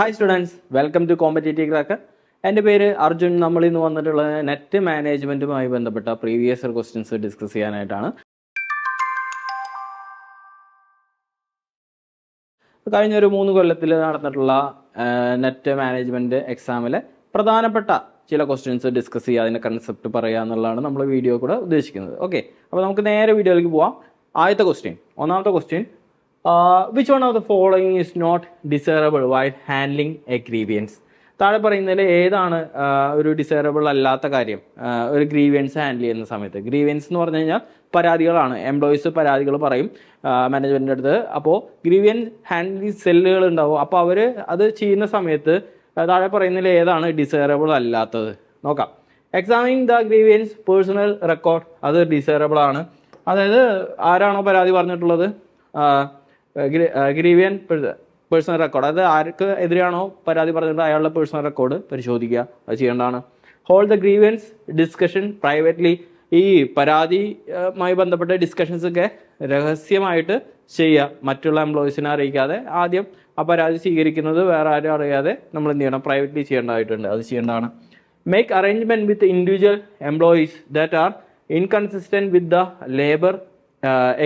Hi students, welcome to competitive cracker. എൻ്റെ പേര് അർജുൻ. നമ്മൾ ഇന്ന് വന്നിട്ടുള്ളത് നെറ്റ് മാനേജ്മെൻറ്റുമായി ബന്ധപ്പെട്ട പ്രീവിയസ് ഇയർ ക്വസ്റ്റ്യൻസ് ഡിസ്കസ് ചെയ്യാനായിട്ടാണ്. കഴിഞ്ഞ ഒരു 3 കൊല്ലത്തിൽ നടന്നിട്ടുള്ള നെറ്റ് മാനേജ്മെൻറ്റ് എക്സാമിലെ പ്രധാനപ്പെട്ട ചില ക്വസ്റ്റ്യൻസ് ഡിസ്കസ് ചെയ്യുക, അതിൻ്റെ കൺസെപ്റ്റ് പറയുക എന്നുള്ളതാണ് നമ്മൾ വീഡിയോ കൂടെ ഉദ്ദേശിക്കുന്നത്. ഓക്കെ, അപ്പോൾ നമുക്ക് നേരെ വീഡിയോയിലേക്ക് പോവാം. ആദ്യത്തെ ക്വസ്റ്റ്യൻ, ഒന്നാമത്തെ question, which one of the following is not desirable while handling a grievance? താഴെ പറയുന്നതിൽ ഏതാണ് ഒരു ഡിസൈറബിൾ അല്ലാത്ത കാര്യം ഒരു ഗ്രീവിയൻസ് ഹാൻഡിൽ ചെയ്യുന്ന സമയത്ത്? ഗ്രീവിയൻസ് എന്ന് പറഞ്ഞു കഴിഞ്ഞാൽ പരാതികളാണ്. എംപ്ലോയീസ് പരാതികൾ പറയും മാനേജ്മെൻറ്റിൻ്റെ അടുത്ത്. അപ്പോൾ ഗ്രീവിയൻസ് ഹാൻഡ്ലിംഗ് സെല്ലുകൾ ഉണ്ടാവും. അപ്പോൾ അവർ അത് ചെയ്യുന്ന സമയത്ത് താഴെ പറയുന്നതിൽ ഏതാണ് ഡിസൈറബിൾ അല്ലാത്തത്? നോക്കാം. Examining the grievance personal record, അത് ഡിസൈറബിൾ ആണ്. അതായത് ആരാണോ പരാതി പറഞ്ഞിട്ടുള്ളത്, ഗ്രീവിയൻ പേഴ്സണൽ റെക്കോർഡ്, അത് ആർക്ക് എതിരെയാണോ പരാതി പറഞ്ഞിട്ട് അയാളുടെ പേഴ്സണൽ റെക്കോർഡ് പരിശോധിക്കുക, അത് ചെയ്യേണ്ടതാണ്. Hold the grievance discussion privately, ഈ പരാതിയുമായി ബന്ധപ്പെട്ട ഡിസ്കഷൻസ് ഒക്കെ രഹസ്യമായിട്ട് ചെയ്യുക, മറ്റുള്ള എംപ്ലോയീസിനെ അറിയിക്കാതെ. ആദ്യം ആ പരാതി സ്വീകരിക്കുന്നത് വേറെ ആരും അറിയാതെ നമ്മൾ എന്ത് ചെയ്യണം, പ്രൈവറ്റ്ലി ചെയ്യേണ്ടതായിട്ടുണ്ട്, അത് ചെയ്യേണ്ടതാണ്. Make arrangement with individual employees that are inconsistent with the labour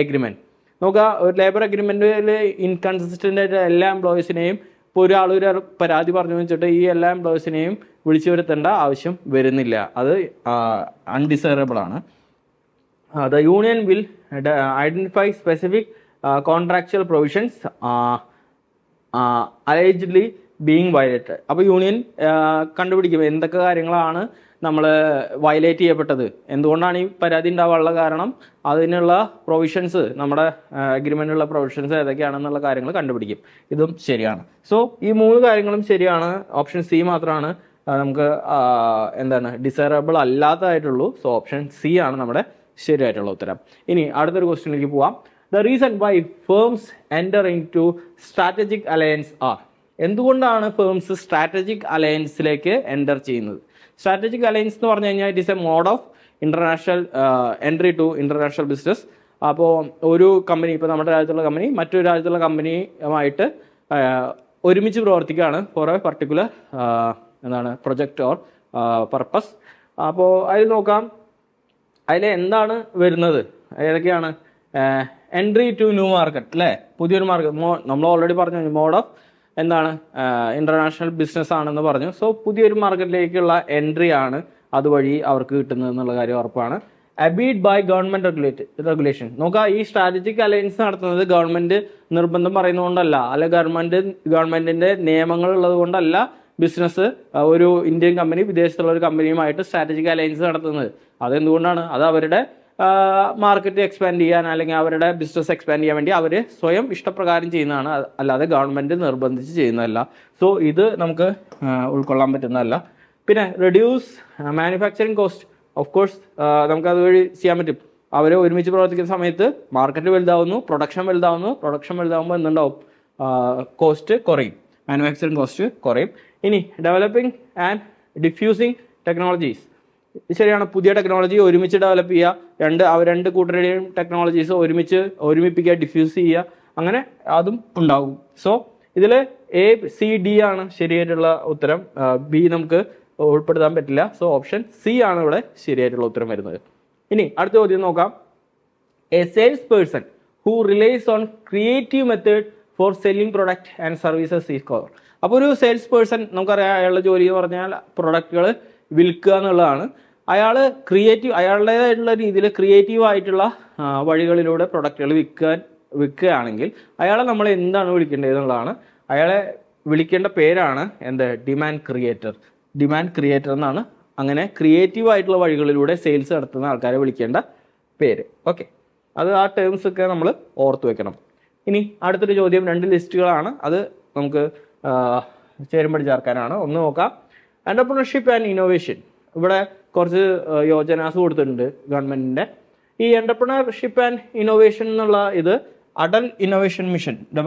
agreement. നോക്കുക, ഒരു ലേബർ അഗ്രിമെൻറ്റിൽ ഇൻകൺസിസ്റ്റൻ്റ് ആയിട്ട് എല്ലാ എംപ്ലോയീസിനെയും, ഇപ്പോൾ ഒരാളൊരു പരാതി പറഞ്ഞു വെച്ചിട്ട് ഈ എല്ലാ എംപ്ലോയീസിനെയും വിളിച്ചു വരുത്തേണ്ട ആവശ്യം വരുന്നില്ല, അത് അൺഡിസൈറബിൾ ആണ്. The union will identify specific contractual provisions allegedly being violated. അപ്പോൾ യൂണിയൻ കണ്ടുപിടിക്കും എന്തൊക്കെ കാര്യങ്ങളാണ് നമ്മൾ വയലേറ്റ് ചെയ്യപ്പെട്ടത്, എന്തുകൊണ്ടാണ് ഈ പരാതി ഉണ്ടാവാനുള്ള കാരണം, അതിനുള്ള പ്രൊവിഷൻസ്, നമ്മുടെ അഗ്രിമെൻറ്റിലുള്ള പ്രൊവിഷൻസ് ഏതൊക്കെയാണെന്നുള്ള കാര്യങ്ങൾ കണ്ടുപിടിക്കും. ഇതും ശരിയാണ്. സോ ഈ 3 കാര്യങ്ങളും ശരിയാണ്. ഓപ്ഷൻ സി മാത്രമാണ് നമുക്ക് ഡിസൈറബിൾ അല്ലാത്തതായിട്ടുള്ളൂ. സോ ഓപ്ഷൻ സി ആണ് നമ്മുടെ ശരിയായിട്ടുള്ള ഉത്തരം. ഇനി അടുത്തൊരു ക്വസ്റ്റ്യനിലേക്ക് പോവാം. The reason why firms enter into strategic alliance are. എന്തുകൊണ്ടാണ് ഫേംസ് സ്ട്രാറ്റജിക് അലയൻസിലേക്ക് എൻ്റർ ചെയ്യുന്നത്? സ്ട്രാറ്റജിക് അലയൻസ് എന്ന് പറഞ്ഞു കഴിഞ്ഞാൽ it is a mode of international entry to international business. അപ്പോൾ ഒരു കമ്പനി, ഇപ്പോൾ നമ്മുടെ രാജ്യത്തുള്ള കമ്പനി മറ്റൊരു രാജ്യത്തുള്ള കമ്പനിയുമായിട്ട് ഒരുമിച്ച് പ്രവർത്തിക്കുകയാണ് for a particular project or purpose. അപ്പോൾ അതിൽ നോക്കാം, അതിൽ എന്താണ് വരുന്നത്, ഏതൊക്കെയാണ്? എൻട്രി ടു ന്യൂ മാർക്കറ്റ്, അല്ലേ? പുതിയൊരു മാർക്കറ്റ്. നമ്മൾ ഓൾറെഡി പറഞ്ഞു മോഡ് ഓഫ് ഇൻ്റർനാഷണൽ ബിസിനസ് ആണെന്ന് പറഞ്ഞു. സോ പുതിയൊരു മാർക്കറ്റിലേക്കുള്ള എൻട്രി ആണ് അതുവഴി അവർക്ക് കിട്ടുന്നത് എന്നുള്ള കാര്യം ഉറപ്പാണ്. അബീഡ് ബൈ ഗവൺമെൻറ് റെഗുലേഷൻ. നോക്കുക, ഈ സ്ട്രാറ്റജിക് അലയൻസ് നടത്തുന്നത് ഗവൺമെൻറ് നിർബന്ധം പറയുന്നതുകൊണ്ടല്ല, അല്ല ഗവൺമെൻറ്റിൻ്റെ നിയമങ്ങൾ ഉള്ളത് കൊണ്ടല്ല ബിസിനസ് ഒരു ഇന്ത്യൻ കമ്പനി വിദേശത്തുള്ള ഒരു കമ്പനിയുമായിട്ട് സ്ട്രാറ്റജിക് അലയൻസ് നടത്തുന്നത്. അതെന്തുകൊണ്ടാണ്? അത് അവരുടെ മാർക്കറ്റ് എക്സ്പാൻഡ് ചെയ്യാൻ, അല്ലെങ്കിൽ അവരുടെ ബിസിനസ് എക്സ്പാൻഡ് ചെയ്യാൻ വേണ്ടി അവർ സ്വയം ഇഷ്ടപ്രകാരം ചെയ്യുന്നതാണ്, അല്ലാതെ ഗവൺമെൻറ് നിർബന്ധിച്ച് ചെയ്യുന്നതല്ല. സോ ഇത് നമുക്ക് ഉൾക്കൊള്ളാൻ പറ്റുന്നതല്ല. പിന്നെ reduce manufacturing cost, of course നമുക്ക് അതുവഴി ചെയ്യാൻ പറ്റും. അവർ ഒരുമിച്ച് പ്രവർത്തിക്കുന്ന സമയത്ത് മാർക്കറ്റ് വലുതാവുന്നു, പ്രൊഡക്ഷൻ വലുതാവുമ്പോൾ എന്തുണ്ടാവും? കോസ്റ്റ് കുറയും, മാനുഫാക്ചറിങ് കോസ്റ്റ് കുറയും. ഇനി ഡെവലപ്പിംഗ് ആൻഡ് ഡിഫ്യൂസിങ് ടെക്നോളജീസ്, ശരിയാണ്. പുതിയ ടെക്നോളജി ഒരുമിച്ച് ഡെവലപ്പ് ചെയ്യുക, രണ്ട് കൂട്ടരുടെയും ടെക്നോളജീസ് ഒരുമിപ്പിക്കുക, ഡിഫ്യൂസ് ചെയ്യുക, അങ്ങനെ അതും ഉണ്ടാകും. സോ ഇതിൽ എ സി ഡി ആണ് ശരിയായിട്ടുള്ള ഉത്തരം. ബി നമുക്ക് ഉൾപ്പെടുത്താൻ പറ്റില്ല. സോ ഓപ്ഷൻ സി ആണ് ഇവിടെ ശരിയായിട്ടുള്ള ഉത്തരം വരുന്നത്. ഇനി അടുത്ത ചോദ്യം നോക്കാം. A sales person who relies on creative method for selling product and services is called. അപ്പോൾ ഒരു സെയിൽസ് പേഴ്സൺ, നമുക്കറിയാം അയാളുടെ ജോലി എന്ന് പറഞ്ഞാൽ പ്രൊഡക്റ്റുകൾ വിൽക്കുക എന്നുള്ളതാണ്. അയാളുടേതായിട്ടുള്ള രീതിയിൽ ക്രിയേറ്റീവായിട്ടുള്ള വഴികളിലൂടെ പ്രൊഡക്റ്റുകൾ വിൽക്കുകയാണെങ്കിൽ അയാളെ നമ്മൾ എന്താണ് വിളിക്കേണ്ടത് എന്നുള്ളതാണ്. അയാളെ വിളിക്കേണ്ട പേരാണ് ഡിമാൻഡ് ക്രിയേറ്റർ എന്നാണ്. അങ്ങനെ ക്രിയേറ്റീവായിട്ടുള്ള വഴികളിലൂടെ സെയിൽസ് നടത്തുന്ന ആൾക്കാരെ വിളിക്കേണ്ട പേര്. ഓക്കെ, അത് ആ ടേംസ് ഒക്കെ നമ്മൾ ഓർത്ത് വെക്കണം. ഇനി അടുത്തൊരു ചോദ്യം, 2 ലിസ്റ്റുകളാണ്, അത് നമുക്ക് ചേരുമ്പടി ചേർക്കാനാണ്. ഒന്ന് നോക്കാം. Entrepreneurship and innovation. ഇവിടെ കുറച്ച് യോജനാസ് കൊടുത്തിട്ടുണ്ട് ഗവൺമെൻറ്റിൻ്റെ. ഈ എൻ്റർപ്രണർഷിപ്പ് ആൻഡ് ഇന്നോവേഷൻ എന്നുള്ള ഇത് അടൽ ഇന്നോവേഷൻ മിഷൻ്റെ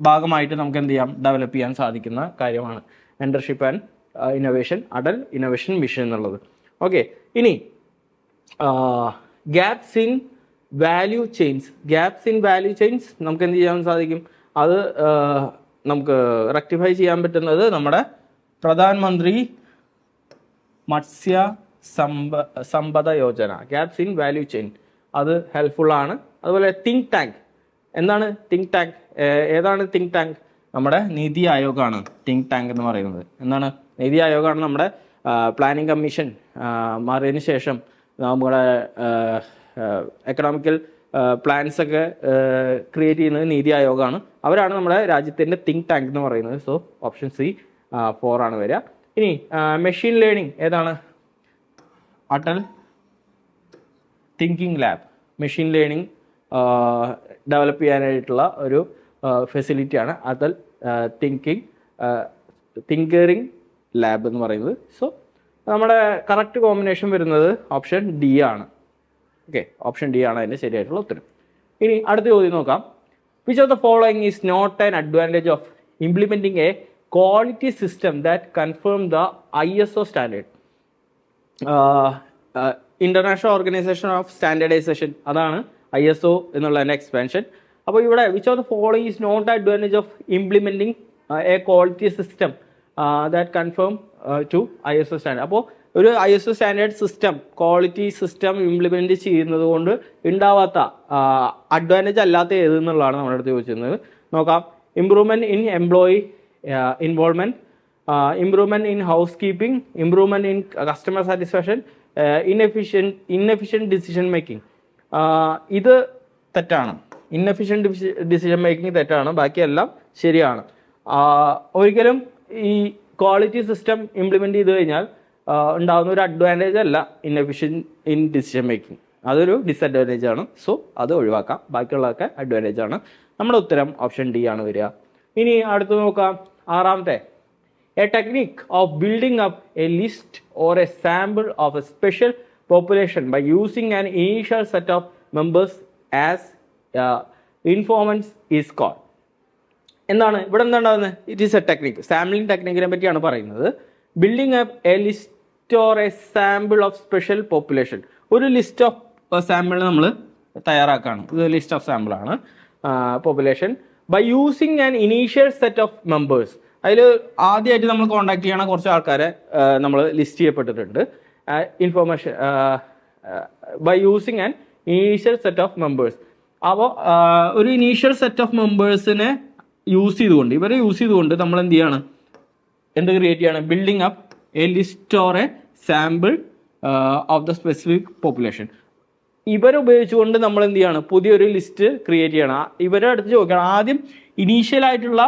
ഭാഗമായിട്ട് നമുക്ക് എന്ത് ചെയ്യാം, ഡെവലപ്പ് ചെയ്യാൻ സാധിക്കുന്ന കാര്യമാണ് entrepreneurship and innovation, Atal innovation mission എന്നുള്ളത്. ഓക്കെ, ഇനി ഗ്യാപ്സ് ഇൻ വാല്യൂ ചെയിൻസ് നമുക്ക് എന്ത് ചെയ്യാൻ സാധിക്കും? അത് നമുക്ക് റെക്ടിഫൈ ചെയ്യാൻ പറ്റുന്നത് നമ്മുടെ പ്രധാനമന്ത്രി Matsya Sampada Yojana, gaps in value chain, അത് ഹെൽപ്ഫുൾ ആണ്. അതുപോലെ തിങ്ക് ടാങ്ക്. എന്താണ് തിങ്ക് ടാങ്ക്? ഏതാണ് തിങ്ക് ടാങ്ക്? നമ്മുടെ നീതി ആയോഗാണ് തിങ്ക് ടാങ്ക് എന്ന് പറയുന്നത്. എന്താണ്? നീതി ആയോഗാണ് നമ്മുടെ പ്ലാനിംഗ് കമ്മീഷൻ മാറിയതിന് ശേഷം നമ്മുടെ എക്കണോമിക്കൽ പ്ലാൻസ് ഒക്കെ ക്രിയേറ്റ് ചെയ്യുന്നത് നീതി ആയോഗാണ്. അവരാണ് നമ്മുടെ രാജ്യത്തിൻ്റെ തിങ്ക് ടാങ്ക് എന്ന് പറയുന്നത്. സോ ഓപ്ഷൻ സി 4 ആണ് വരിക. ഇനി മെഷീൻ ലേണിംഗ് ഏതാണ്? Atal thinking lab. Machine learning develop ചെയ്യാനായിട്ടുള്ള ഒരു ഫെസിലിറ്റിയാണ് അടൽ തിങ്കറിങ് ലാബ് എന്ന് പറയുന്നത്. സോ നമ്മുടെ കറക്റ്റ് കോമ്പിനേഷൻ വരുന്നത് ഓപ്ഷൻ ഡി ആണ്. ഓക്കെ, ഓപ്ഷൻ ഡി ആണ് അതിൻ്റെ ശരിയായിട്ടുള്ള ഉത്തരം. ഇനി അടുത്ത ചോദ്യം നോക്കാം. Which of the following is not an advantage of implementing a quality system that confirm the ISO standard? International organization of standardization, അതാണ് ISO എന്നുള്ളതിൻ്റെ എക്സ്പാൻഷൻ. അപ്പോൾ ഇവിടെ which of the following is not advantage of implementing a quality system that confirm to ISO standard. അപ്പോൾ ഒരു ISO standard system, quality system implement ചെയ്യുന്നത് കൊണ്ട് ഉണ്ടാവാത്ത advantage അല്ലാത്ത ഏതെന്നുള്ളതാണ് നമ്മുടെ അടുത്ത് ചോദിച്ചിരുന്നത്. നോക്കാം. Improvement in employee involvement, improvement in house keeping, improvement in customer satisfaction, inefficient decision making. ഇത് തെറ്റാണ്. ഇൻഎഫിഷ്യൻറ്റ് ഡിസിഷൻ മേക്കിംഗ് തെറ്റാണ്, ബാക്കിയെല്ലാം ശരിയാണ്. ഒരിക്കലും ഈ ക്വാളിറ്റി സിസ്റ്റം ഇംപ്ലിമെൻറ്റ് ചെയ്ത് കഴിഞ്ഞാൽ ഉണ്ടാകുന്ന ഒരു അഡ്വാൻറ്റേജ് അല്ല ഇൻഎഫിഷ്യൻറ്റ് ഇൻ ഡിസിഷൻ മേക്കിംഗ്, അതൊരു ഡിസഡ്വാൻറ്റേജ് ആണ്. സോ അത് ഒഴിവാക്കാം, ബാക്കിയുള്ളതൊക്കെ അഡ്വാൻറ്റേജ് ആണ്. നമ്മുടെ ഉത്തരം ഓപ്ഷൻ ഡി ആണ് വരിക. ഇനി അടുത്ത് നോക്കാം. ആറാമത്തെ, A technique of building up a list or a sample of A special population by using an initial set of members as informants is called. എന്താണ് ഇവിടെ എന്താണ്? It is a technique, sampling ടെക്നിക്കിനെ പറ്റിയാണ് പറയുന്നത്. Building up a list or a sample of special population. ഒരു list of sample നമ്മൾ തയ്യാറാക്കുകയാണ്. ഇത് ലിസ്റ്റ് ഓഫ് സാമ്പിൾ ആണ്, population. By using an initial set of members. അതിൽ ആദ്യമായിട്ട് നമ്മൾ കോൺടാക്ട് ചെയ്യണ കുറച്ച് ആൾക്കാരെ നമ്മൾ ലിസ്റ്റ് ചെയ്യപ്പെട്ടിട്ടുണ്ട്. Information by using an initial set of members. അപ്പോൾ ഒരു ഇനീഷ്യൽ സെറ്റ് ഓഫ് മെമ്പേഴ്സിനെ യൂസ് ചെയ്തുകൊണ്ട് നമ്മൾ എന്ത് ചെയ്യാണ്? എന്ത് ക്രിയേറ്റ് ചെയ്യാണ്? Building up a list or a sample of the specific population. ഇവരെ ഉപയോഗിച്ചുകൊണ്ട് നമ്മൾ എന്ത് ചെയ്യാണ്? പുതിയൊരു ലിസ്റ്റ് ക്രിയേറ്റ് ചെയ്യണം. ഇവരെ അടുത്ത് ചോദിക്കണം. ആദ്യം ഇനീഷ്യൽ ആയിട്ടുള്ള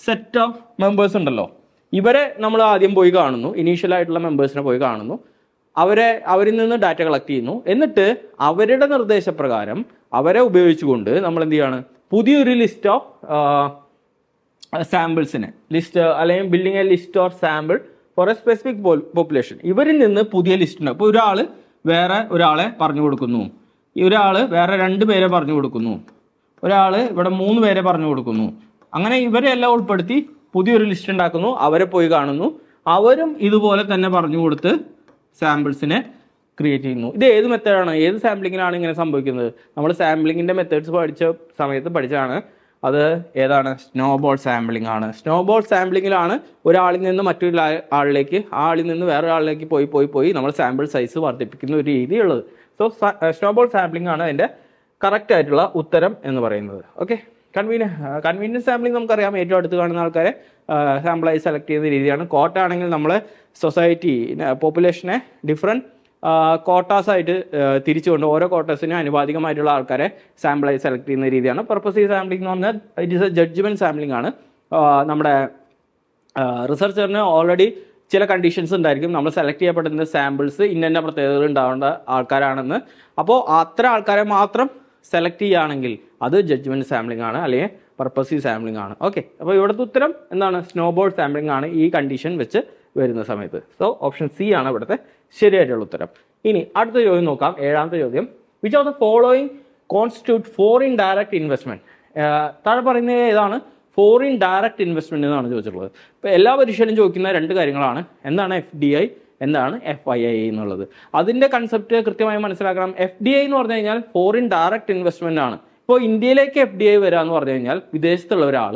സെറ്റ് ഓഫ് മെമ്പേഴ്സ് ഉണ്ടല്ലോ, ഇവരെ നമ്മൾ ആദ്യം പോയി കാണുന്നു. ഇനീഷ്യൽ ആയിട്ടുള്ള മെമ്പേഴ്സിനെ പോയി കാണുന്നു. അവരിൽ നിന്ന് ഡാറ്റ കളക്ട് ചെയ്യുന്നു. എന്നിട്ട് അവരുടെ നിർദ്ദേശപ്രകാരം അവരെ ഉപയോഗിച്ചുകൊണ്ട് നമ്മൾ എന്ത് ചെയ്യാണ്? പുതിയൊരു ലിസ്റ്റ് ഓഫ് സാമ്പിൾസിനെ അല്ലെങ്കിൽ building a list or sample for a specific population. ഇവരിൽ നിന്ന് പുതിയ ലിസ്റ്റ് ഉണ്ട്. അപ്പോൾ ഒരാൾ വേറെ ഒരാളെ പറഞ്ഞു കൊടുക്കുന്നു, ഒരാൾ വേറെ 2 പേരെ പറഞ്ഞു കൊടുക്കുന്നു, ഒരാൾ ഇവിടെ 3 പേരെ പറഞ്ഞു കൊടുക്കുന്നു. അങ്ങനെ ഇവരെല്ലാം ഉൾപ്പെടുത്തി പുതിയൊരു ലിസ്റ്റ് ഉണ്ടാക്കുന്നു. അവരെ പോയി കാണുന്നു. അവരും ഇതുപോലെ തന്നെ പറഞ്ഞു കൊടുത്ത് സാമ്പിൾസിനെ ക്രിയേറ്റ് ചെയ്യുന്നു. ഇത് ഏത് മെത്തേഡാണ്? ഏത് സാമ്പിളിങ്ങിലാണ് ഇങ്ങനെ സംഭവിക്കുന്നത്? നമ്മൾ സാമ്പിളിങ്ങിൻ്റെ മെത്തേഡ്സ് പഠിച്ച സമയത്ത് പഠിച്ചതാണ്. അത് ഏതാണ്? സ്നോബോൾ സാമ്പിളിംഗ് ആണ്. സ്നോബോൾ സാമ്പിളിങ്ങിലാണ് ഒരാളിൽ നിന്ന് മറ്റൊരു ആളിലേക്ക്, ആളിൽ നിന്ന് വേറൊരാളിലേക്ക് പോയി നമ്മൾ സാമ്പിൾ സൈസ് വർദ്ധിപ്പിക്കുന്ന ഒരു രീതിയുള്ളത്. സോ സ്നോബോൾ സാമ്പിളിംഗ് ആണ് അതിൻ്റെ കറക്റ്റ് ആയിട്ടുള്ള ഉത്തരം എന്ന് പറയുന്നത്. ഓക്കെ, കൺവീനിയൻസ് സാമ്പിളിംഗ് നമുക്കറിയാം. ഏറ്റവും അടുത്ത് കാണുന്ന ആൾക്കാരെ സാമ്പിളായി സെലക്ട് ചെയ്യുന്ന രീതിയാണ്. കോട്ട ആണെങ്കിൽ നമ്മൾ സൊസൈറ്റി പോപ്പുലേഷനെ ഡിഫറെൻറ്റ് കോട്ടാസ് ആയിട്ട് തിരിച്ചുകൊണ്ട് ഓരോ കോട്ടസിനും അനുപാതികമായിട്ടുള്ള ആൾക്കാരെ സാമ്പിളായി സെലക്ട് ചെയ്യുന്ന രീതിയാണ് പർപ്പസീവ് സാമ്പിളിംഗ് എന്ന് പറഞ്ഞാൽ. It is a judgement sampling ആണ്. നമ്മുടെ റിസർച്ചറിന് ഓൾറെഡി ചില കണ്ടീഷൻസ് ഉണ്ടായിരിക്കും. നമ്മൾ സെലക്ട് ചെയ്യപ്പെടുന്ന സാമ്പിൾസ് ഇന്ന പ്രത്യേകതകൾ ഉണ്ടാവേണ്ട ആൾക്കാരാണെന്ന്. അപ്പോൾ അത്ര ആൾക്കാരെ മാത്രം സെലക്ട് ചെയ്യുകയാണെങ്കിൽ അത് ജഡ്ജ്മെൻറ്റ് സാമ്പിളിംഗ് ആണ്, അല്ലെങ്കിൽ പർപ്പസീവ് സാമ്പിളിംഗ് ആണ്. ഓക്കെ, അപ്പോൾ ഇവിടുത്തെ ഉത്തരം എന്താണ്? സ്നോബോൾ സാമ്പിളിംഗ് ആണ് ഈ കണ്ടീഷൻ വെച്ച് വരുന്ന സമയത്ത്. സോ ഓപ്ഷൻ സി ആണ് ഇവിടുത്തെ ശരിയായിട്ടുള്ള ഉത്തരം. ഇനി അടുത്ത ചോദ്യം നോക്കാം. 7ാമത്തെ ചോദ്യം. Which of the following constitute foreign direct investment? താഴെ പറയുന്നത് ഏതാണ് ഫോറിൻ ഡയറക്റ്റ് ഇൻവെസ്റ്റ്മെന്റ് എന്നാണ് ചോദിച്ചിട്ടുള്ളത്. ഇപ്പോൾ എല്ലാ പരീക്ഷയിലും ചോദിക്കുന്ന 2 കാര്യങ്ങളാണ്. എന്താണ് FDI, എന്താണ് FII എന്നുള്ളത്. അതിൻ്റെ കൺസെപ്റ്റ് കൃത്യമായി മനസ്സിലാക്കണം. FDI എന്ന് പറഞ്ഞു കഴിഞ്ഞാൽ ഫോറിൻ ഡയറക്റ്റ് ഇൻവെസ്റ്റ്മെന്റ് ആണ്. ഇപ്പോൾ ഇന്ത്യയിലേക്ക് FDI വരിക എന്ന് പറഞ്ഞു കഴിഞ്ഞാൽ വിദേശത്തുള്ള ഒരാൾ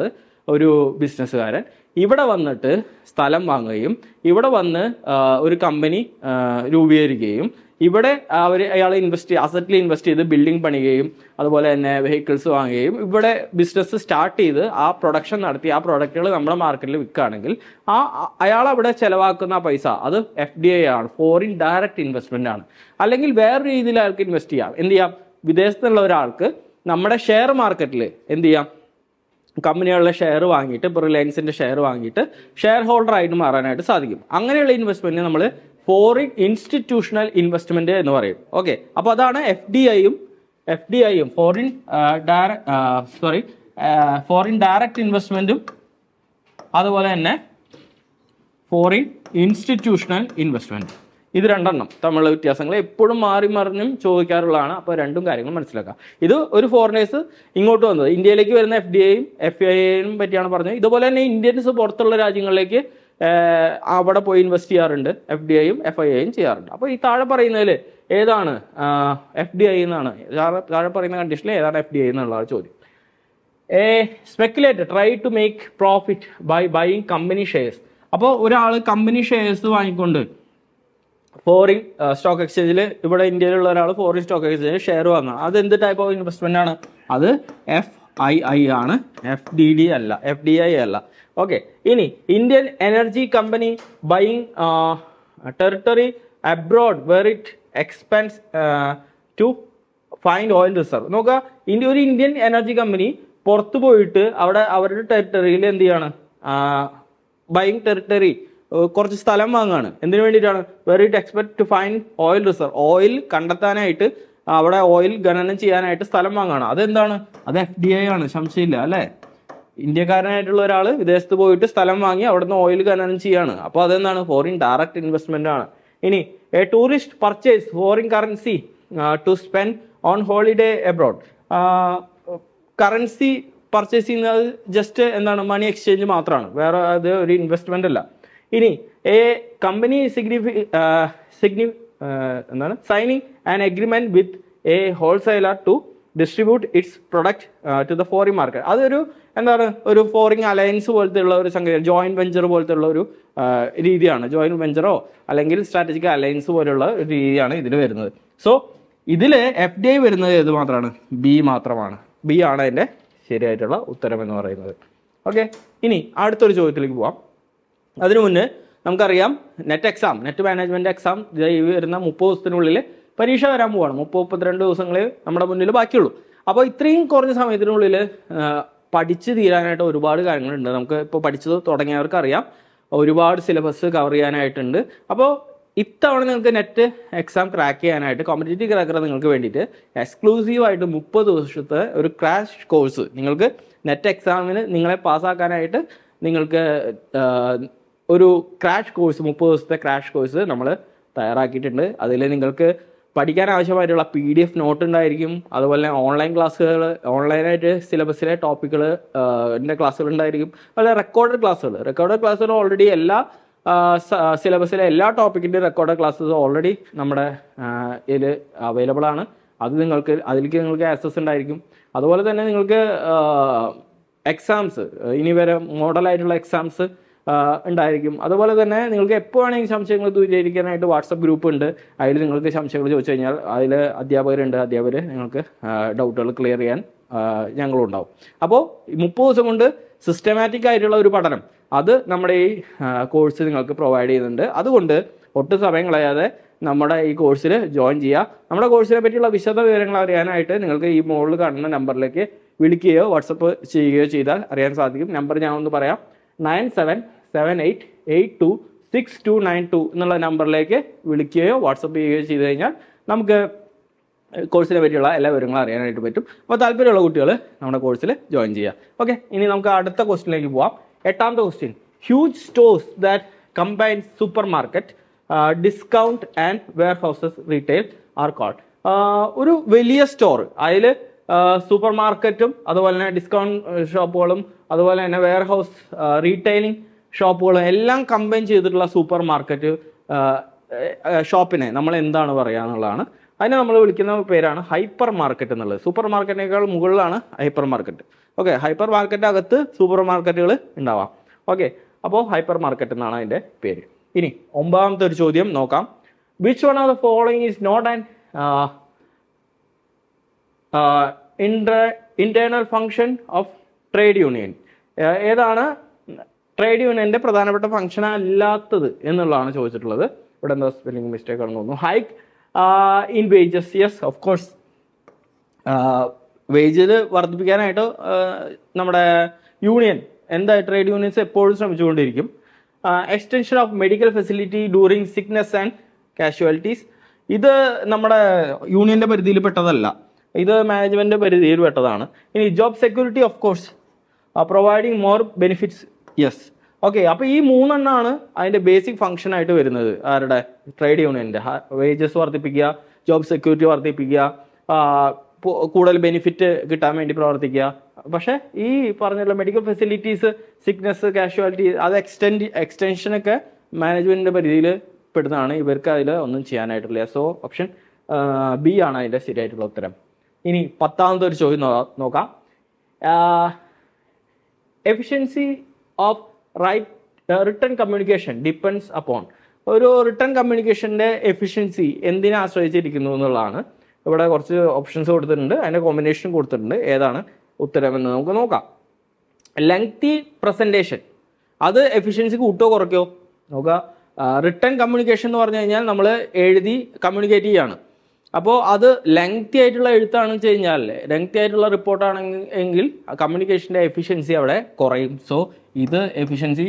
ഒരു ബിസിനസ്സുകാരൻ ഇവിടെ വന്നിട്ട് സ്ഥലം വാങ്ങുകയും ഇവിടെ വന്ന് ഒരു കമ്പനി രൂപീകരിക്കുകയും ഇവിടെ അയാൾ അസറ്റിൽ ഇൻവെസ്റ്റ് ചെയ്ത് ബിൽഡിംഗ് പണിയുകയും അതുപോലെ തന്നെ വെഹിക്കിൾസ് വാങ്ങുകയും ഇവിടെ ബിസിനസ് സ്റ്റാർട്ട് ചെയ്ത് ആ പ്രൊഡക്ഷൻ നടത്തി ആ പ്രോഡക്റ്റുകൾ നമ്മുടെ മാർക്കറ്റിൽ വിൽക്കുകയാണെങ്കിൽ അയാൾ അവിടെ ചെലവാക്കുന്ന പൈസ അത് FDI ആണ്, ഫോറിൻ ഡയറക്റ്റ് ഇൻവെസ്റ്റ്മെന്റ് ആണ്. അല്ലെങ്കിൽ വേറെ രീതിയിൽ അയാൾക്ക് ഇൻവെസ്റ്റ് ചെയ്യാം. എന്ത് ചെയ്യാം? വിദേശത്തുള്ള ഒരാൾക്ക് നമ്മുടെ ഷെയർ മാർക്കറ്റിൽ എന്ത് ചെയ്യാം? കമ്പനികളുടെ ഷെയർ വാങ്ങിയിട്ട്, ഇപ്പോൾ റിലയൻസിന്റെ ഷെയർ വാങ്ങിയിട്ട് ഷെയർ ഹോൾഡർ ആയിട്ട് മാറാനായിട്ട് സാധിക്കും. അങ്ങനെയുള്ള ഇൻവെസ്റ്റ്മെന്റിന് നമ്മൾ ഫോറിൻ ഇൻസ്റ്റിറ്റ്യൂഷണൽ ഇൻവെസ്റ്റ്മെന്റ് എന്ന് പറയും. ഓക്കെ, അപ്പോൾ അതാണ് FDIയും ഫോറിൻ ഡയറക്റ്റ് ഇൻവെസ്റ്റ്മെന്റും അതുപോലെ തന്നെ ഫോറിൻ ഇൻസ്റ്റിറ്റ്യൂഷണൽ ഇൻവെസ്റ്റ്മെന്റ്. ഇത് രണ്ടെണ്ണം തമ്മിലുള്ള വ്യത്യാസങ്ങൾ എപ്പോഴും മാറി മറിഞ്ഞും ചോദിക്കാറുള്ളതാണ്. അപ്പോൾ രണ്ടും കാര്യങ്ങൾ മനസ്സിലാക്കാം. ഇത് ഒരു ഫോറിനേഴ്സ് ഇങ്ങോട്ട് വന്നത് ഇന്ത്യയിലേക്ക് വരുന്ന FDIയും FIIയും പറ്റിയാണ് പറഞ്ഞത്. ഇതുപോലെ തന്നെ ഇന്ത്യൻസ് പുറത്തുള്ള രാജ്യങ്ങളിലേക്ക് അവിടെ പോയി ഇൻവെസ്റ്റ് ചെയ്യാറുണ്ട്, FDIയും FIIയും ചെയ്യാറുണ്ട്. അപ്പോൾ ഈ താഴെ പറയുന്നതിൽ ഏതാണ് FDI എന്നാണ്, താഴെ പറയുന്ന കണ്ടീഷനിൽ ഏതാണ് FDI എന്നുള്ള ചോദ്യം. Speculator try to make profit by buying company shares. അപ്പോൾ ഒരാൾ കമ്പനി ഷെയർസ് വാങ്ങിക്കൊണ്ട് ഫോറിൻ സ്റ്റോക്ക് എക്സ്ചേഞ്ചിൽ, ഇവിടെ ഇന്ത്യയിലുള്ള ഒരാൾ ഫോറിൻ സ്റ്റോക്ക് എക്സ്ചേഞ്ചിൽ ഷെയർ വാങ്ങുക, അത് എന്ത് ടൈപ്പ് ഓഫ് ഇൻവെസ്റ്റ്മെന്റ് ആണ്? അത് FII ആണ്, FDI അല്ല. ഓക്കെ, ഇനി Indian energy company buying territory abroad where it expense to find oil reserve. നോക്കുക, ഒരു ഇന്ത്യൻ എനർജി കമ്പനി പുറത്തു പോയിട്ട് അവിടെ അവരുടെ ടെറിട്ടറിയിൽ എന്ത് ചെയ്യാണ്? ബൈയിങ് ടെറിട്ടറി, കുറച്ച് സ്ഥലം വാങ്ങുകയാണ്. എന്തിനു വേണ്ടിയിട്ടാണ്? Where it expect to find oil reserve, oil കണ്ടെത്താനായിട്ട്, അവിടെ ഓയിൽ ഖനനം ചെയ്യാനായിട്ട് സ്ഥലം വാങ്ങുകയാണ്. അതെന്താണ്? അത് FDI ആണ്, സംശയമില്ല അല്ലേ? ഇന്ത്യക്കാരനായിട്ടുള്ള ഒരാൾ വിദേശത്ത് പോയിട്ട് സ്ഥലം വാങ്ങി അവിടുന്ന് ഓയിൽ ഖനനം ചെയ്യാണ്. അപ്പോൾ അതെന്താണ്? ഫോറിൻ ഡയറക്റ്റ് ഇൻവെസ്റ്റ്മെന്റ് ആണ്. ഇനി tourist purchase foreign currency to spend on holiday abroad. Currency purchase ചെയ്യുന്നത് ജസ്റ്റ് എന്താണ്? മണി എക്സ്ചേഞ്ച് മാത്രമാണ്, വേറെ അത് ഒരു ഇൻവെസ്റ്റ്മെന്റ് അല്ല. ഇനി കമ്പനി എന്താണ്? Signing an agreement with wholesaler to distribute its product to the foreign market. അതൊരു എന്താണ്? ഒരു ഫോറിൻ അലയൻസ് പോലത്തെ ഉള്ള ഒരു സംഗതി, ജോയിന്റ് വെഞ്ചർ പോലത്തെ ഉള്ള ഒരു രീതിയാണ്. ജോയിന്റ് വെഞ്ചറോ അല്ലെങ്കിൽ സ്ട്രാറ്റജിക് അലയൻസ് പോലുള്ള ഒരു രീതിയാണ് ഇതിൽ വരുന്നത്. സോ ഇതിൽ FDI വരുന്നത് ഏത് മാത്രമാണ്? B മാത്രമാണ്. B ആണ് അതിൻ്റെ ശരിയായിട്ടുള്ള ഉത്തരം എന്ന് പറയുന്നത്. ഓക്കെ, ഇനി അടുത്തൊരു ചോദ്യത്തിലേക്ക് പോവാം. അതിനു മുന്നേ നമുക്കറിയാം നെറ്റ് മാനേജ്മെന്റ് എക്സാം വരുന്ന 30 ദിവസത്തിനുള്ളിൽ പരീക്ഷ വരാൻ പോവാണ്. 32 ദിവസങ്ങളെ നമ്മുടെ മുന്നിൽ ബാക്കിയുള്ളൂ. അപ്പോൾ ഇത്രയും കുറഞ്ഞ സമയത്തിനുള്ളിൽ പഠിച്ച് തീരാനായിട്ട് ഒരുപാട് കാര്യങ്ങളുണ്ട്. നമുക്ക് ഇപ്പോൾ പഠിച്ചത് തുടങ്ങിയവർക്ക് അറിയാം, ഒരുപാട് സിലബസ് കവർ ചെയ്യാനായിട്ടുണ്ട്. അപ്പോൾ ഇത്തവണ നിങ്ങൾക്ക് നെറ്റ് എക്സാം ക്രാക്ക് ചെയ്യാനായിട്ട്, കോമ്പറ്റേറ്റീവ് ക്രാക്കർ നിങ്ങൾക്ക് വേണ്ടിയിട്ട് എക്സ്ക്ലൂസീവായിട്ട് 30 ദിവസത്തെ ഒരു ക്രാഷ് കോഴ്സ്, നിങ്ങൾക്ക് നെറ്റ് എക്സാമിന് നിങ്ങളെ പാസ്സാക്കാനായിട്ട് നിങ്ങൾക്ക് ഒരു ക്രാഷ് കോഴ്സ്, 30 ദിവസത്തെ ക്രാഷ് കോഴ്സ് നമ്മൾ തയ്യാറാക്കിയിട്ടുണ്ട്. അതിൽ നിങ്ങൾക്ക് പഠിക്കാൻ ആവശ്യമായിട്ടുള്ള PDF നോട്ട് ഉണ്ടായിരിക്കും. അതുപോലെ ഓൺലൈൻ ക്ലാസ്സുകൾ, ഓൺലൈനായിട്ട് സിലബസിലെ ടോപ്പിക്കുകൾ ക്ലാസ്സുകൾ ഉണ്ടായിരിക്കും. അതുപോലെ റെക്കോർഡഡ് ക്ലാസ്സുകൾ ഓൾറെഡി എല്ലാ സിലബസിലെ എല്ലാ ടോപ്പിക്കിൻ്റെ റെക്കോർഡഡ് ക്ലാസ്സസ് ഓൾറെഡി നമ്മുടെ ഇതിൽ അവൈലബിൾ ആണ്. അതിലേക്ക് നിങ്ങൾക്ക് ആക്സസ് ഉണ്ടായിരിക്കും. അതുപോലെ തന്നെ നിങ്ങൾക്ക് എക്സാംസ്, ഇനി വരെ മോഡലായിട്ടുള്ള എക്സാംസ് ഉണ്ടായിരിക്കും. അതുപോലെ തന്നെ നിങ്ങൾക്ക് എപ്പോൾ വേണമെങ്കിൽ സംശയങ്ങൾ ദൂരീകരിക്കാനായിട്ട് വാട്സപ്പ് ഗ്രൂപ്പ് ഉണ്ട്. അതിൽ നിങ്ങൾക്ക് സംശയങ്ങൾ ചോദിച്ചു കഴിഞ്ഞാൽ അതിൽ അധ്യാപകർ നിങ്ങൾക്ക് ഡൗട്ടുകൾ ക്ലിയർ ചെയ്യാൻ ഞങ്ങളുണ്ടാവും. അപ്പോൾ 30 ദിവസം കൊണ്ട് സിസ്റ്റമാറ്റിക് ആയിട്ടുള്ള ഒരു പഠനം അത് നമ്മുടെ ഈ കോഴ്സ് നിങ്ങൾക്ക് പ്രൊവൈഡ് ചെയ്യുന്നുണ്ട്. അതുകൊണ്ട് ഒട്ടും സമയം കളയാതെ നമ്മുടെ ഈ കോഴ്സിൽ ജോയിൻ ചെയ്യുക. നമ്മുടെ കോഴ്സിനെ പറ്റിയുള്ള വിശദ വിവരങ്ങൾ അറിയാനായിട്ട് നിങ്ങൾക്ക് ഈ മുകളിൽ കാണുന്ന നമ്പറിലേക്ക് വിളിക്കുകയോ വാട്സപ്പ് ചെയ്യുകയോ ചെയ്താൽ അറിയാൻ സാധിക്കും. നമ്പർ ഞാൻ ഒന്ന് പറയാം: 9778826292 എന്നുള്ള നമ്പറിലേക്ക് വിളിക്കുകയോ വാട്സപ്പ് ചെയ്യുകയോ ചെയ്ത് കഴിഞ്ഞാൽ നമുക്ക് കോഴ്സിനെ പറ്റിയുള്ള എല്ലാ വിവരങ്ങളും അറിയാനായിട്ട് പറ്റും. അപ്പോൾ താല്പര്യമുള്ള കുട്ടികൾ നമ്മുടെ കോഴ്സിൽ ജോയിൻ ചെയ്യുക. ഓക്കെ, ഇനി നമുക്ക് അടുത്ത ക്വസ്റ്റിനിലേക്ക് പോവാം. 8ാമത്തെ question: huge stores that combine supermarket, discount and warehouses retail are called. ഒരു വലിയ സ്റ്റോർ, അതിൽ സൂപ്പർ മാർക്കറ്റും അതുപോലെ തന്നെ ഡിസ്കൗണ്ട് ഷോപ്പുകളും അതുപോലെ തന്നെ വെയർ ഹൗസ് റീറ്റെയിലിംഗ് ഷോപ്പുകളും എല്ലാം കമ്പൈൻ ചെയ്തിട്ടുള്ള സൂപ്പർ മാർക്കറ്റ് ഷോപ്പിനെ നമ്മൾ എന്താണ് പറയുക എന്നുള്ളതാണ് അതിനെ നമ്മൾ വിളിക്കുന്ന പേരാണ് ഹൈപ്പർ മാർക്കറ്റ് എന്നുള്ളത്. സൂപ്പർ മാർക്കറ്റിനേക്കാൾ മുകളിലാണ് hyper market. Okay, hyper market അകത്ത് സൂപ്പർ മാർക്കറ്റുകൾ ഉണ്ടാവാം. ഓക്കെ, അപ്പോൾ ഹൈപ്പർ മാർക്കറ്റ് എന്നാണ് അതിൻ്റെ പേര്. ഇനി 9ാമത്തെ ഒരു ചോദ്യം നോക്കാം. Which one of the following is not an internal function of trade union? ഏതാണ് ട്രേഡ് യൂണിയന്റെ പ്രധാനപ്പെട്ട ഫംഗ്ഷൻ അല്ലാത്തത് എന്നുള്ളതാണ് ചോദിച്ചിട്ടുള്ളത്. ഇവിടെ എന്താ സ്പെല്ലിംഗ് മിസ്റ്റേക്ക് ആണെന്ന് തോന്നുന്നു. Hike in wages. Yes, of course. വേജിൽ വർദ്ധിപ്പിക്കാനായിട്ട് നമ്മുടെ യൂണിയൻ ട്രേഡ് യൂണിയൻസ് എപ്പോഴും ശ്രമിച്ചുകൊണ്ടിരിക്കും. Extension of medical facility during sickness and casualties. ഇത് നമ്മുടെ യൂണിയന്റെ പരിധിയിൽ പെട്ടതല്ല, ഇത് മാനേജ്മെന്റ് പരിധിയിൽ പെട്ടതാണ്. ഇനി job security, of course. Providing more benefits. Yes, okay. അപ്പോൾ ഈ 3 അതിൻ്റെ ബേസിക് ഫംഗ്ഷൻ ആയിട്ട് വരുന്നത് ആരുടെ? ട്രേഡ് യൂണിയൻ്റെ. വേജസ് വർദ്ധിപ്പിക്കുക, ജോബ് സെക്യൂരിറ്റി വർദ്ധിപ്പിക്കുക, കൂടുതൽ ബെനിഫിറ്റ് കിട്ടാൻ വേണ്ടി പ്രവർത്തിക്കുക. പക്ഷേ ഈ പറഞ്ഞുള്ള മെഡിക്കൽ ഫെസിലിറ്റീസ്, സിക്നെസ്, കാഷ്വാലിറ്റി, അത് എക്സ്റ്റൻഷനൊക്കെ മാനേജ്മെന്റിന്റെ പരിധിയിൽ പെടുന്നതാണ്. ഇവർക്ക് അതിൽ ഒന്നും ചെയ്യാനായിട്ടില്ല. സോ ഓപ്ഷൻ ബി ആണ് അതിൻ്റെ ശരിയായിട്ടുള്ള ഉത്തരം. ഇനി 10ാമത്തെ ഒരു ചോദ്യം നോക്കാം. Efficiency of written communication depends upon. ഒരു റിട്ടൺ കമ്മ്യൂണിക്കേഷൻ്റെ എഫിഷ്യൻസി എന്തിനെ ആശ്രയിച്ചിരിക്കുന്നു എന്നുള്ളതാണ്. ഇവിടെ കുറച്ച് ഓപ്ഷൻസ് കൊടുത്തിട്ടുണ്ട്, അതിൻ്റെ കോമ്പിനേഷൻ കൊടുത്തിട്ടുണ്ട്. ഏതാണ് ഉത്തരമെന്ന് നമുക്ക് നോക്കാം. ലെങ്തി പ്രസൻറ്റേഷൻ, അത് എഫിഷ്യൻസി കൂട്ടോ കുറയ്ക്കോ നോക്കുക. റിട്ടൺ കമ്മ്യൂണിക്കേഷൻ എന്ന് പറഞ്ഞു കഴിഞ്ഞാൽ നമ്മൾ എഴുതി കമ്മ്യൂണിക്കേറ്റ് ചെയ്യാണ്. അപ്പോൾ അത് ലെങ്തി ആയിട്ടുള്ള എഴുത്താണെന്ന് വെച്ച് കഴിഞ്ഞാൽ, ലെങ്തി ആയിട്ടുള്ള റിപ്പോർട്ടാണെങ്കിൽ കമ്മ്യൂണിക്കേഷൻ്റെ എഫിഷ്യൻസി അവിടെ കുറയും. സോ ഇത് എഫിഷ്യൻസി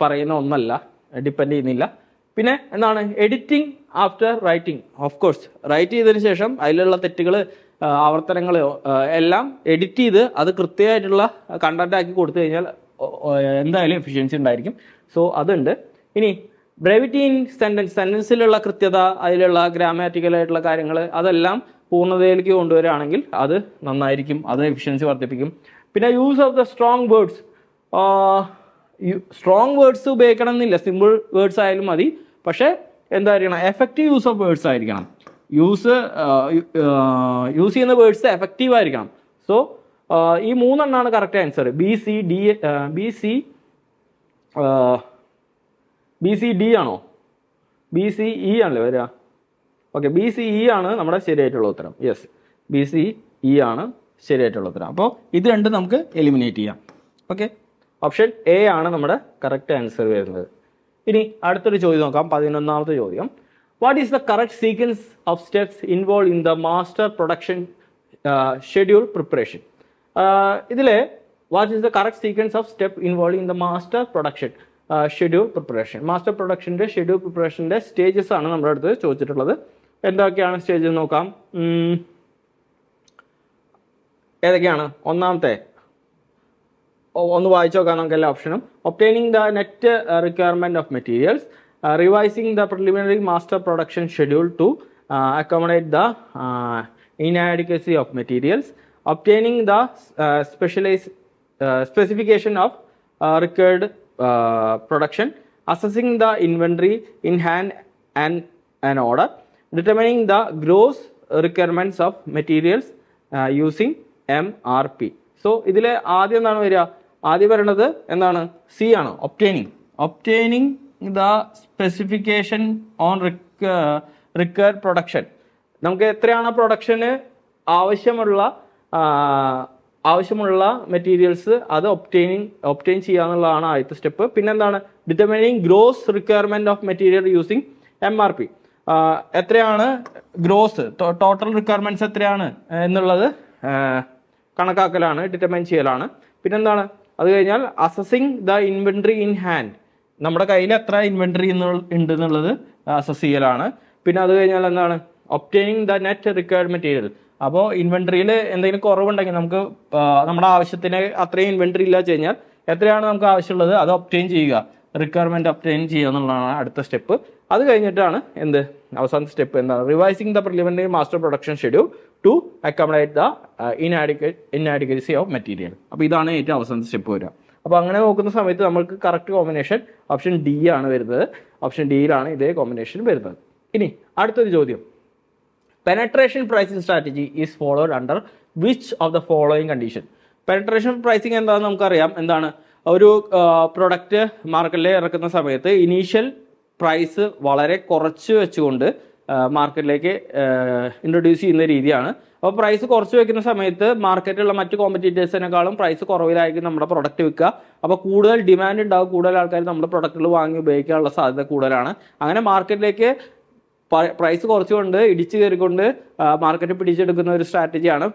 പറയുന്ന ഒന്നല്ല, ഡിപ്പെൻഡ് ചെയ്യുന്നില്ല. പിന്നെ എന്താണ് editing after writing. Of course, write ചെയ്തതിന് ശേഷം അതിലുള്ള തെറ്റുകൾ, ആവർത്തനങ്ങൾ എല്ലാം എഡിറ്റ് ചെയ്ത് അത് കൃത്യമായിട്ടുള്ള കണ്ടന്റ് ആക്കി കൊടുത്തു കഴിഞ്ഞാൽ എന്തായാലും എഫിഷ്യൻസി ഉണ്ടായിരിക്കും. സോ അതുണ്ട്. ഇനി ബ്രെവിറ്റി ഇൻ സെന്റൻസിലുള്ള കൃത്യത, അതിലുള്ള ഗ്രാമാറ്റിക്കലായിട്ടുള്ള കാര്യങ്ങൾ, അതെല്ലാം പൂർണ്ണതയിലേക്ക് കൊണ്ടുവരികയാണെങ്കിൽ അത് നന്നായിരിക്കും, അത് എഫിഷ്യൻസി വർദ്ധിപ്പിക്കും. പിന്നെ use of the strong words. Strong words ഉപയോഗിക്കണം എന്നില്ല, സിമ്പിൾ വേർഡ്സ് ആയാലും മതി. പക്ഷേ എന്തായിരിക്കണം? എഫക്റ്റീവ് യൂസ് ഓഫ് വേർഡ്സ് ആയിരിക്കണം. യൂസ് ചെയ്യുന്ന വേർഡ്സ് എഫക്റ്റീവ് ആയിരിക്കണം. സോ ഈ 3 correct answer. B C D ആണോ? ബി സി ഇ ആണല്ലേ വരിക? ഓക്കെ, ബി സി ഇ ആണ് നമ്മുടെ ശരിയായിട്ടുള്ള ഉത്തരം. യെസ്, ബി സി ഇ ആണ് ശരിയായിട്ടുള്ള ഉത്തരം. അപ്പോൾ ഇത് രണ്ടും നമുക്ക് എലിമിനേറ്റ് ചെയ്യാം. ഓക്കെ, ഓപ്ഷൻ എ ആണ് നമ്മുടെ കറക്റ്റ് ആൻസർ വരുന്നത്. ഇനി അടുത്തൊരു ചോദ്യം നോക്കാം. 11ാമത്തെ ചോദ്യം. What is the correct sequence of steps involve in the master production schedule preparation? ഇതിലെ what is the correct sequence of step involve in the master production schedule preparation? Master പ്രൊഡക്ഷൻ്റെ schedule പ്രിപ്പറേഷൻ്റെ സ്റ്റേജസ് ആണ് നമ്മുടെ അടുത്ത് ചോദിച്ചിട്ടുള്ളത്. എന്തൊക്കെയാണ് stages നോക്കാം. ഏതൊക്കെയാണ്? ഒന്നാമത്തെ ഒന്ന് വായിച്ചു നോക്കാം നമുക്ക് എല്ലാ ഓപ്ഷനും. Obtaining the net requirement of materials, revising the preliminary master production schedule to accommodate the inadequacy of materials, obtaining the specification of required production, assessing the inventory in hand and an order, determining the gross requirements of materials using MRP. So ഇതിൽ ആദ്യം എന്താണ് വരിക? ആദ്യം വരേണ്ടത് എന്താണ്? C ആണ്, obtaining the specification on required production. നമുക്ക് എത്രയാണ് പ്രൊഡക്ഷന് ആവശ്യമുള്ള മെറ്റീരിയൽസ്, അത് ഒബ്റ്റെയിൻ ചെയ്യുക എന്നുള്ളതാണ് ആദ്യത്തെ സ്റ്റെപ്പ്. പിന്നെന്താണ്? Determining gross requirement of material using MRP. എത്രയാണ് ഗ്രോസ്, ടോട്ടൽ റിക്വയർമെന്റ്സ് എത്രയാണ് എന്നുള്ളത് കണക്കാക്കലാണ്, ഡിറ്റർമൈൻ ചെയ്യലാണ്. പിന്നെന്താണ്? അത് കഴിഞ്ഞാൽ assessing the inventory in hand, നമ്മുടെ കയ്യിൽ എത്ര ഇൻവെന്ററി ഉണ്ട് എന്നുള്ളത് അസസ് ചെയ്യലാണ്. പിന്നെ അത് കഴിഞ്ഞാൽ എന്താണ്? Obtaining the net required material. അപ്പോൾ ഇൻവെന്ററിയിൽ എന്തെങ്കിലും കുറവുണ്ടെങ്കിൽ, നമുക്ക് നമ്മുടെ ആവശ്യത്തിന് അത്രയും ഇൻവെന്ററി ഇല്ല വെച്ച് കഴിഞ്ഞാൽ എത്രയാണ് നമുക്ക് ആവശ്യമുള്ളത് അത് ഒബ്റ്റെയിൻ ചെയ്യുക, റിക്വയർമെന്റ് ഒബ്റ്റെയിൻ ചെയ്യുക എന്നുള്ളതാണ് അടുത്ത സ്റ്റെപ്പ്. അത് കഴിഞ്ഞിട്ടാണ് എന്ത്? അവസാനത്തെ സ്റ്റെപ്പ് എന്താണ്? Revising the preliminary master production schedule to accommodate the inadequacy of material. അപ്പോൾ ഇതാണ് ഏറ്റവും അവസാനത്തെ സ്റ്റെപ്പ് വരിക. അപ്പോൾ അങ്ങനെ നോക്കുന്ന സമയത്ത് നമുക്ക് കറക്റ്റ് കോമ്പിനേഷൻ ഓപ്ഷൻ ഡി ആണ് വരുന്നത്. ഓപ്ഷൻ ഡിയിലാണ് ഇതേ കോമ്പിനേഷൻ വരുന്നത്. ഇനി അടുത്തൊരു ചോദ്യം. Penetration pricing strategy is followed under which of the following condition. Penetration pricing എന്താണെന്ന് നമുക്കറിയാം. എന്താണ്, ഒരു പ്രൊഡക്റ്റ് മാർക്കറ്റിൽ ഇറക്കുന്ന സമയത്ത് ഇനീഷ്യൽ പ്രൈസ് വളരെ കുറച്ച് വെച്ചുകൊണ്ട് മാർക്കറ്റിലേക്ക് ഇൻട്രൊഡ്യൂസ് ചെയ്യുന്ന രീതിയാണ്. അപ്പോൾ പ്രൈസ് കുറച്ച് വെക്കുന്ന സമയത്ത് മാർക്കറ്റിലുള്ള മറ്റ് കോമ്പറ്റീറ്റേഴ്സിനെക്കാളും പ്രൈസ് കുറവിലായിരിക്കും നമ്മുടെ പ്രൊഡക്റ്റ് വിൽക്കുക. അപ്പോൾ കൂടുതൽ ഡിമാൻഡ് ഉണ്ടാവും, കൂടുതൽ ആൾക്കാർ നമ്മുടെ പ്രൊഡക്റ്റുകൾ വാങ്ങി ഉപയോഗിക്കാനുള്ള സാധ്യത കൂടുതലാണ്. അങ്ങനെ മാർക്കറ്റിലേക്ക് പ്രൈസ് കുറച്ചുകൊണ്ട് ഇടിച്ചു കയറിക്കൊണ്ട് മാർക്കറ്റ് പിടിച്ചെടുക്കുന്ന ഒരു സ്ട്രാറ്റജിയാണ്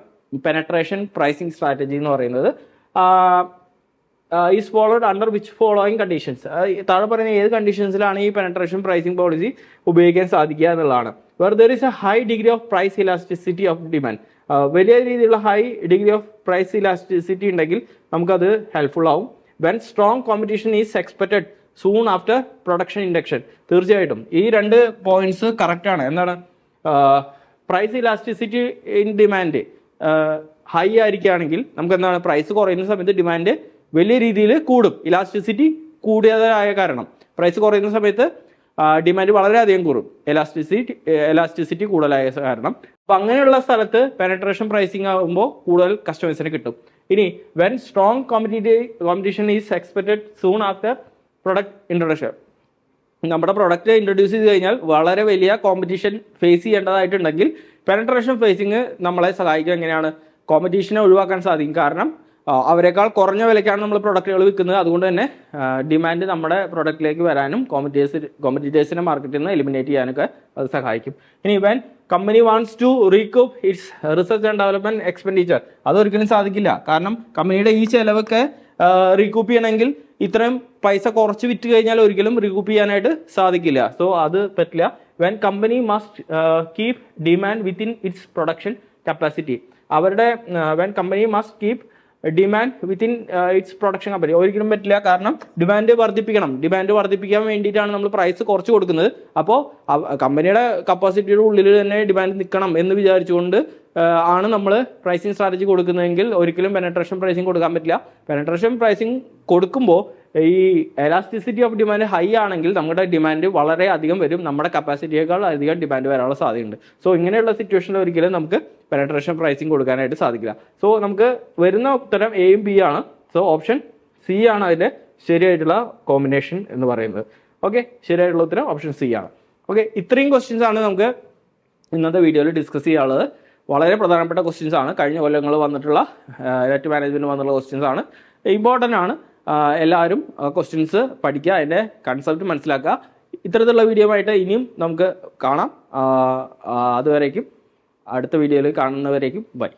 പെനട്രേഷൻ പ്രൈസിങ് സ്ട്രാറ്റജി എന്ന് പറയുന്നത്. Is followed under which following conditions. താഴെ പറയുന്ന ഏത് കണ്ടീഷൻസിലാണ് ഈ പെനട്രേഷൻ പ്രൈസിംഗ് പോളിസി ഉപയോഗിക്കാൻ സാധിക്കുക എന്നുള്ളതാണ്. Where there is a high degree of price elasticity of demand. വലിയ രീതിയിലുള്ള high degree of price elasticity ഉണ്ടെങ്കിൽ നമുക്കത് ഹെൽപ്ഫുൾ ആവും. When strong competition is expected soon after production induction. തീർച്ചയായിട്ടും ഈ രണ്ട് പോയിന്റ്സ് കറക്റ്റാണ്. എന്താണ്, price elasticity in demand high ആയിരിക്കുകയാണെങ്കിൽ നമുക്ക് എന്താണ്, പ്രൈസ് കുറയുന്ന സമയത്ത് ഡിമാൻഡ് വലിയ രീതിയിൽ കൂടും. ഇലാസ്റ്റിസിറ്റി കൂടിയതായ കാരണം പ്രൈസ് കുറയുന്ന സമയത്ത് ഡിമാൻഡ് വളരെയധികം കൂടും, എലാസ്റ്റിസിറ്റി കൂടുതലായ കാരണം. അപ്പം അങ്ങനെയുള്ള സ്ഥലത്ത് പെനട്രേഷൻ പ്രൈസിങ് ആകുമ്പോൾ കൂടുതൽ കസ്റ്റമേഴ്സിന് കിട്ടും. ഇനി when strong competition is expected soon after product introduction. നമ്മുടെ പ്രൊഡക്റ്റ് ഇൻട്രൊഡ്യൂസ് ചെയ്ത് കഴിഞ്ഞാൽ വളരെ വലിയ കോമ്പറ്റീഷൻ ഫേസ് ചെയ്യേണ്ടതായിട്ടുണ്ടെങ്കിൽ പെനട്രേഷൻ ഫേസിങ് നമ്മളെ സഹായിക്കുക. എങ്ങനെയാണ്, കോമ്പറ്റീഷനെ ഒഴിവാക്കാൻ സാധിക്കും. കാരണം അവരെക്കാൾ കുറഞ്ഞ വിലയ്ക്കാണ് നമ്മൾ പ്രൊഡക്റ്റുകൾ വിൽക്കുന്നത്. അതുകൊണ്ട് തന്നെ ഡിമാൻഡ് നമ്മുടെ പ്രൊഡക്റ്റിലേക്ക് വരാനും കോമ്പറ്റീറ്റേഴ്സിനെ മാർക്കറ്റിൽ നിന്ന് എലിമിനേറ്റ് ചെയ്യാനൊക്കെ അത് സഹായിക്കും. ഇനി when company wants to recoup its research and development expenditure, അതൊരിക്കലും സാധിക്കില്ല. കാരണം കമ്പനിയുടെ ഈ ചെലവൊക്കെ റീകൂപ്പ് ചെയ്യണമെങ്കിൽ ഇത്രയും പൈസ കുറച്ച് വിറ്റ് കഴിഞ്ഞാൽ ഒരിക്കലും റീകൂപ്പ് ചെയ്യാനായിട്ട് സാധിക്കില്ല. സോ അത് പറ്റില്ല. When company must keep demand within its production capacity. അവരുടെ when company must keep demand within its production company, ഒരിക്കലും പറ്റില്ല. കാരണം ഡിമാൻഡ് വർദ്ധിപ്പിക്കാൻ വേണ്ടിയിട്ടാണ് നമ്മൾ പ്രൈസ് കുറച്ച് കൊടുക്കുന്നത്. അപ്പോൾ കമ്പനിയുടെ കപ്പാസിറ്റിയുടെ ഉള്ളിൽ തന്നെ ഡിമാൻഡ് നിൽക്കണം എന്ന് വിചാരിച്ചുകൊണ്ട് ആണ് നമ്മൾ പ്രൈസിങ് സ്ട്രാറ്റജി കൊടുക്കുന്നതെങ്കിൽ ഒരിക്കലും പെനട്രേഷൻ പ്രൈസിങ് കൊടുക്കാൻ പറ്റില്ല. പെനട്രേഷൻ പ്രൈസിങ് കൊടുക്കുമ്പോൾ ഈ എലാസ്റ്റിസിറ്റി ഓഫ് ഡിമാൻഡ് ഹൈ ആണെങ്കിൽ നമ്മുടെ ഡിമാൻഡ് വളരെ അധികം വരും, നമ്മുടെ കപ്പാസിറ്റിയേക്കാൾ അധികം ഡിമാൻഡ് വരാനുള്ള സാധ്യതയുണ്ട്. സോ ഇങ്ങനെയുള്ള സിറ്റുവേഷനിൽ ഒരിക്കലും നമുക്ക് പെനട്രേഷൻ പ്രൈസിങ് കൊടുക്കാനായിട്ട് സാധിക്കില്ല. സോ നമുക്ക് വരുന്ന ഉത്തരം എയും ബി ആണ്. സോ ഓപ്ഷൻ സി ആണ് അതിൻ്റെ ശരിയായിട്ടുള്ള കോമ്പിനേഷൻ എന്ന് പറയുന്നത്. ഓക്കെ, ശരിയായിട്ടുള്ള ഉത്തരം ഓപ്ഷൻ സി ആണ്. ഓക്കെ, ഇത്രയും ക്വസ്റ്റ്യൻസ് ആണ് നമുക്ക് ഇന്നത്തെ വീഡിയോയിൽ ഡിസ്കസ് ചെയ്യാനുള്ളത്. വളരെ പ്രധാനപ്പെട്ട ക്വസ്റ്റ്യൻസ് ആണ്. കഴിഞ്ഞ കൊല്ലങ്ങൾ വന്നിട്ടുള്ള നെറ്റ് മാനേജ്മെൻറ്റ് വന്നിട്ടുള്ള ക്വസ്റ്റ്യൻസ് ആണ്, ഇമ്പോർട്ടൻ്റ് ആണ്. എല്ലാവരും ക്വസ്റ്റ്യൻസ് പഠിക്കുക, അതിൻ്റെ കൺസെപ്റ്റ് മനസ്സിലാക്കുക. ഇത്തരത്തിലുള്ള വീഡിയോ ആയിട്ട് ഇനിയും നമുക്ക് കാണാം. അതുവരേക്കും, അടുത്ത വീഡിയോയിൽ കാണുന്നവരേക്കും ബൈ.